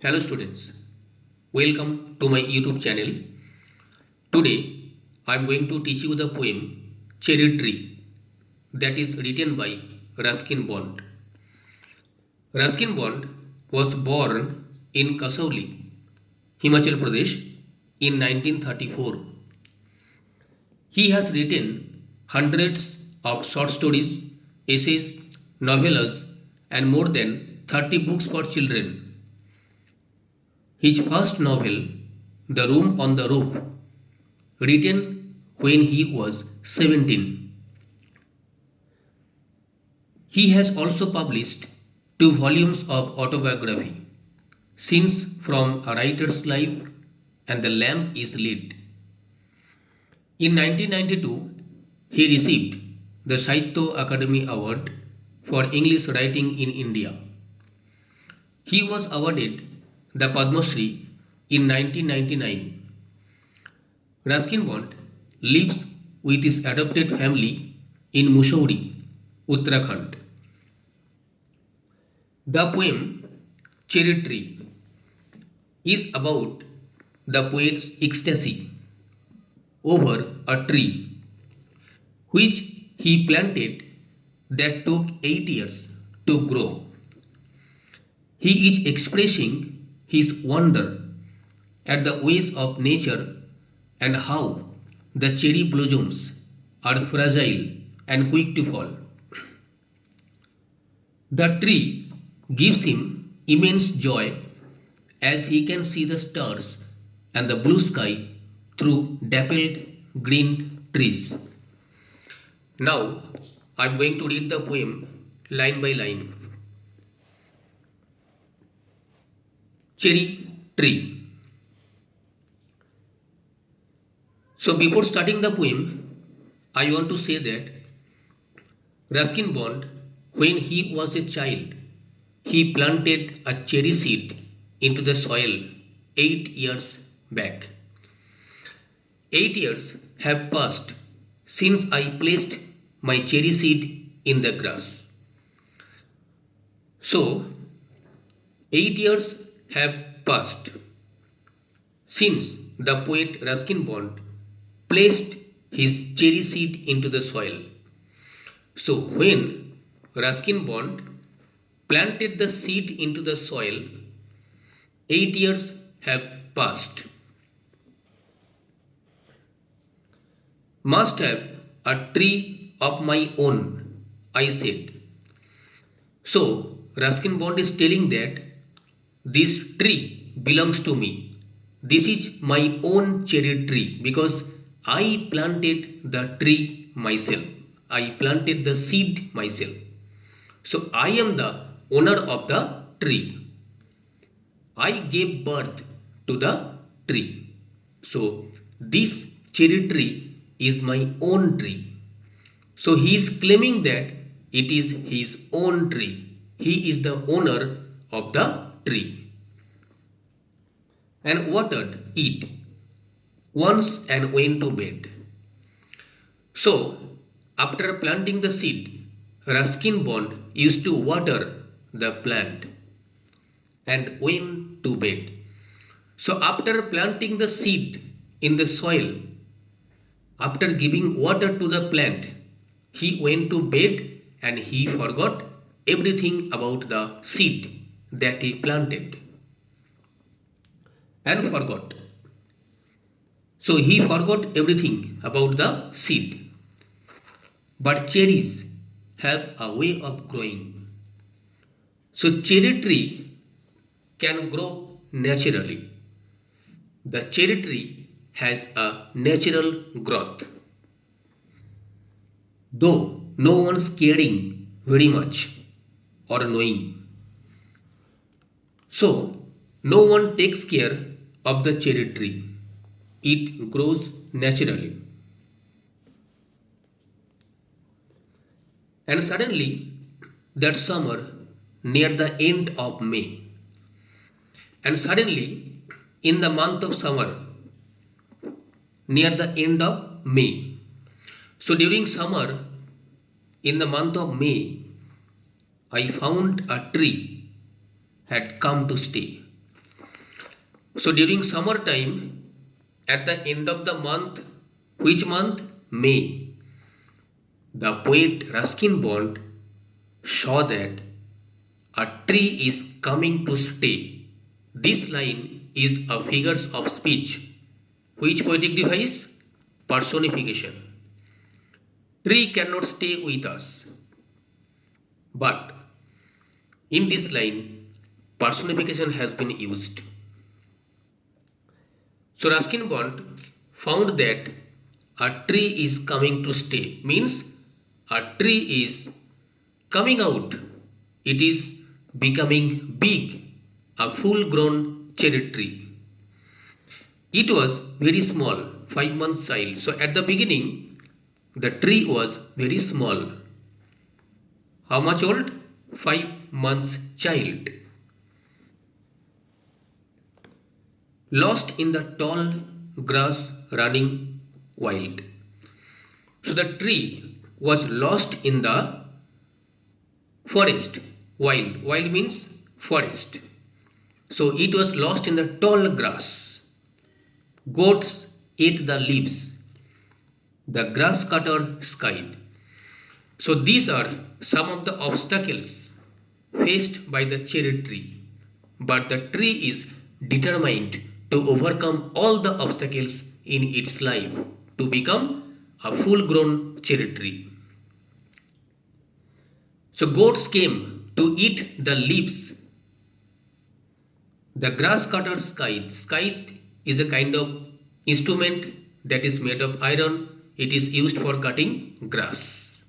Hello students, welcome to my YouTube channel. Today I am going to teach you the poem Cherry Tree that is written by Ruskin Bond. Ruskin Bond was born in Kasauli, Himachal Pradesh in 1934. He has written hundreds of short stories, essays, novellas and more than 30 books for children. His first novel, The Room on the Roof, written when he was 17. He has also published two volumes of autobiography, Scenes from a Writer's Life and The Lamp is Lit. In 1992, he received the Sahitya Akademi Award for English Writing in India. He was awarded the Padma Shri in 1999. Ruskin Bond lives with his adopted family in Mussoorie, Uttarakhand. The poem Cherry Tree is about the poet's ecstasy over a tree which he planted that took 8 years to grow. He is expressing his wonder at the ways of nature and how the cherry blossoms are fragile and quick to fall. The tree gives him immense joy as he can see the stars and the blue sky through dappled green trees. Now I am going to read the poem line by line. Cherry Tree. So before starting the poem, I want to say that Ruskin Bond, when he was a child, he planted a cherry seed into the soil 8 years back. 8 years have passed since I placed my cherry seed in the grass. So, 8 years have passed since the poet Ruskin Bond placed his cherry seed into the soil. So, when Ruskin Bond planted the seed into the soil, 8 years have passed. Must have a tree of my own, I said. So, Ruskin Bond is telling that this tree belongs to me. This is my own cherry tree because I planted the tree myself. I planted the seed myself. So I am the owner of the tree. I gave birth to the tree. So this cherry tree is my own tree. So he is claiming that it is his own tree. He is the owner of the tree and watered it once and went to bed. So, after planting the seed, Ruskin Bond used to water the plant and went to bed. So, after planting the seed in the soil, after giving water to the plant, he went to bed and he forgot everything about the seed that he planted and forgot. So he forgot everything about the seed. But cherries have a way of growing. So cherry tree can grow naturally. The cherry tree has a natural growth. Though no one's caring very much or knowing. So no one takes care of the cherry tree. It grows naturally. And suddenly, that summer, near the end of May, and suddenly, in the month of summer, near the end of May. So during summer, in the month of May, I found a tree had come to stay. So during summer time, at the end of the month, which month? May. The poet Ruskin Bond saw that a tree is coming to stay. This line is a figures of speech. Which poetic device? Personification. Tree cannot stay with us. But in this line, personification has been used. So Ruskin Bond found that a tree is coming to stay means a tree is coming out. It is becoming big, a full grown cherry tree. It was very small, 5 months child. So at the beginning, the tree was very small. How much old? 5 months child. Lost in the tall grass running wild. So the tree was lost in the forest. Wild. Wild means forest. So it was lost in the tall grass. Goats ate the leaves. The grass cutter skied. So these are some of the obstacles faced by the cherry tree. But the tree is determined to overcome all the obstacles in its life to become a full grown cherry tree. So goats came to eat the leaves. The grass cutter scythe. Scythe is a kind of instrument that is made of iron. It is used for cutting grass.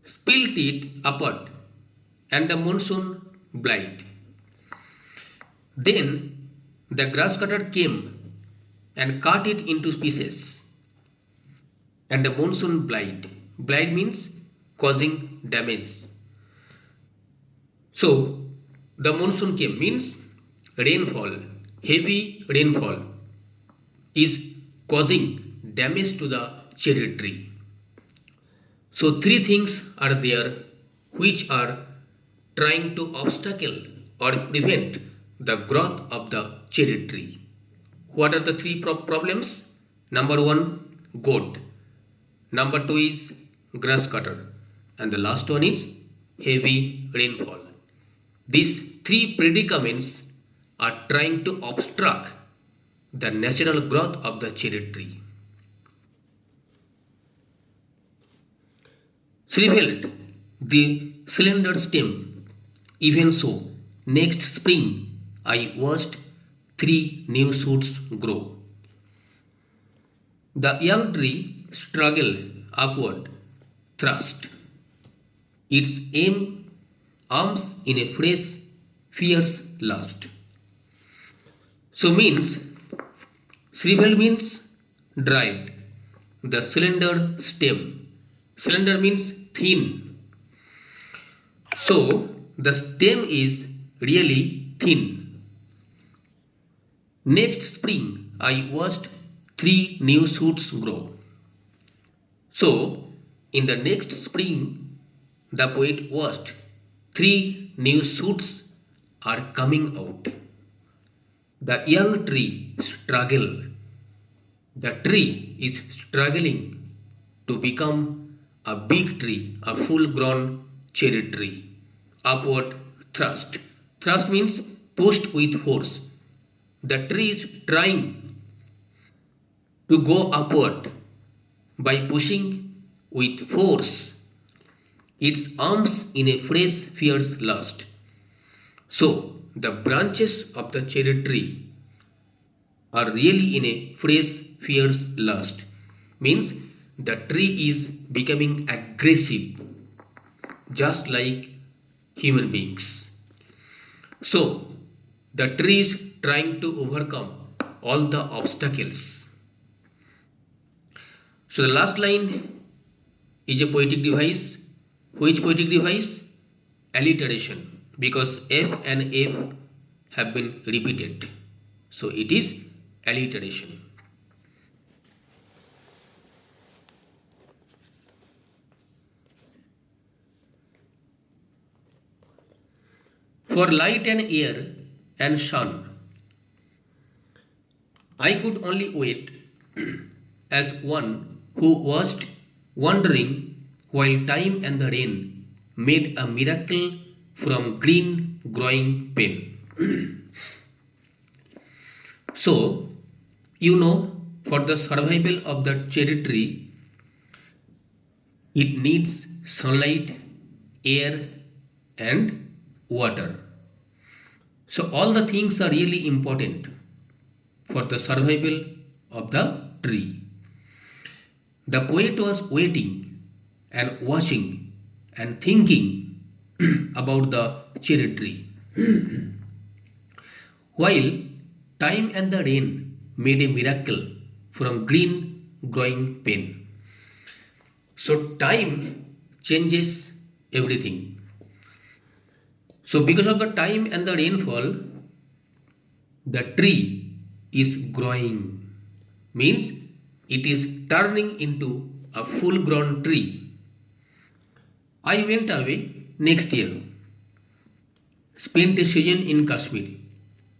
Spilled it apart, and the monsoon blight. Then the grass cutter came and cut it into pieces. And the monsoon blight. Blight means causing damage. So the monsoon came means rainfall, heavy rainfall is causing damage to the cherry tree. So three things are there which are trying to obstacle or prevent the growth of the cherry tree. What are the three problems? Number one, goat. Number two is grass cutter. And the last one is heavy rainfall. These three predicaments are trying to obstruct the natural growth of the cherry tree. Shriveled, the slender stem, even so, next spring I watched 3 new shoots grow. The young tree struggled upward, thrust its arms in a fresh, fierce lust. So means, shriveled means dried. The slender stem. Slender means thin. So the stem is really thin. Next spring, I watched 3 new shoots grow. So, in the next spring, the poet watched 3 new shoots are coming out. The young tree struggled. The tree is struggling to become a big tree, a full grown cherry tree. Upward thrust. Thrust means pushed with force. The tree is trying to go upward by pushing with force its arms in a fresh, fierce lust. So, the branches of the cherry tree are really in a fresh, fierce lust. Means the tree is becoming aggressive, just like human beings. So, the tree is trying to overcome all the obstacles. So, the last line is a poetic device. Which poetic device? Alliteration, because F and F have been repeated. So, it is alliteration. For light and air and sun, I could only wait as one who watched, wondering while time and the rain made a miracle from green growing pain. So, for the survival of the cherry tree, it needs sunlight, air, and water. So, all the things are really important for the survival of the tree. The poet was waiting and watching and thinking about the cherry tree, while time and the rain made a miracle from green growing pain. So, time changes everything. So, because of the time and the rainfall, the tree is growing, means it is turning into a full grown tree. I went away next year, spent a season in Kashmir.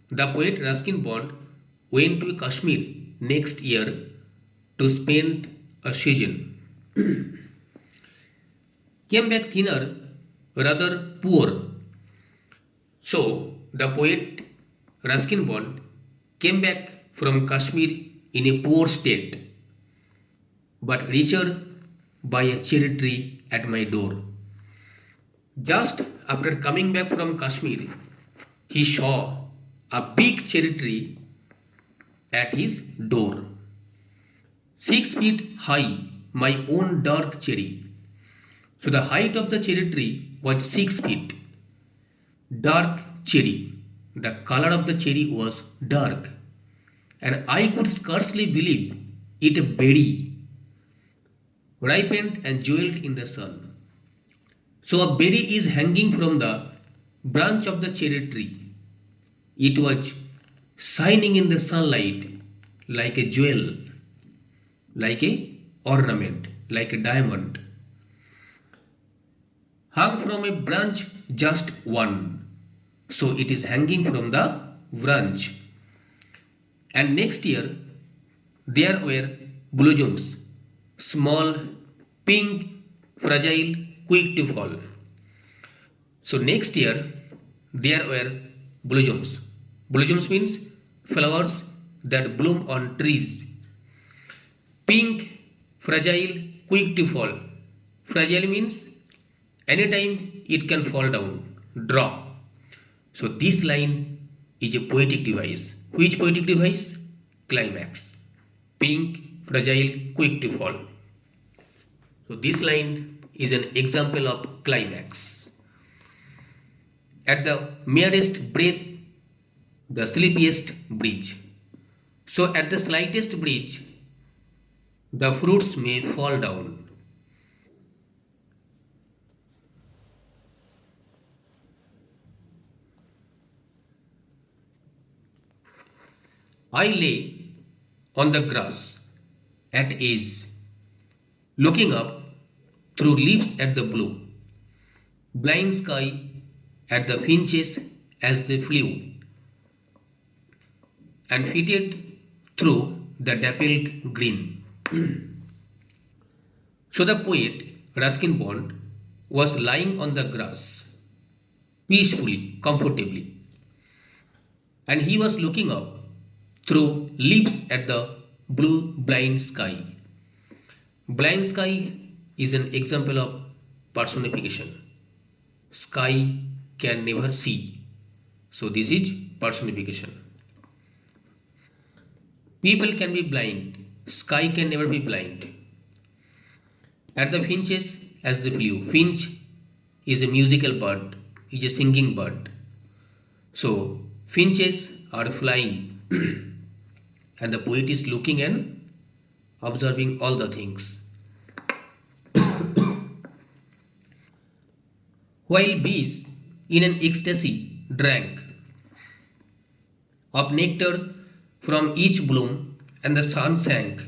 The poet Ruskin Bond went to Kashmir next year to spend a season. Came back thinner, rather poor. So the poet Ruskin Bond came back from Kashmir in a poor state, but richer by a cherry tree at my door. Just after coming back from Kashmir, he saw a big cherry tree at his door. 6 feet high, my own dark cherry. So the height of the cherry tree was 6 feet. Dark cherry. The color of the cherry was dark, and I could scarcely believe it a berry, ripened and jeweled in the sun. So a berry is hanging from the branch of the cherry tree. It was shining in the sunlight like a jewel, like a ornament, like a diamond. Hung from a branch, just one. So it is hanging from the branch. And next year, there were blossoms, small, pink, fragile, quick to fall. So next year, there were blossoms. Blossoms means flowers that bloom on trees. Pink, fragile, quick to fall. Fragile means anytime it can fall down, drop. So this line is a poetic device. Which poetic device? Climax. Pink, fragile, quick to fall. So this line is an example of climax. At the merest breath, the sleepiest bridge. So at the slightest bridge, the fruits may fall down. I lay on the grass at ease, looking up through leaves at the blue, blind sky at the finches as they flew, and fitted through the dappled green. So the poet Ruskin Bond was lying on the grass, peacefully, comfortably, and he was looking up through leaves at the blue blind sky. Blind sky is an example of personification. Sky can never see. So this is personification. People can be blind. Sky can never be blind. At the finches as they flew. Finch is a musical bird, is a singing bird. So finches are flying and the poet is looking and observing all the things. While bees in an ecstasy drank of nectar from each bloom and the sun sank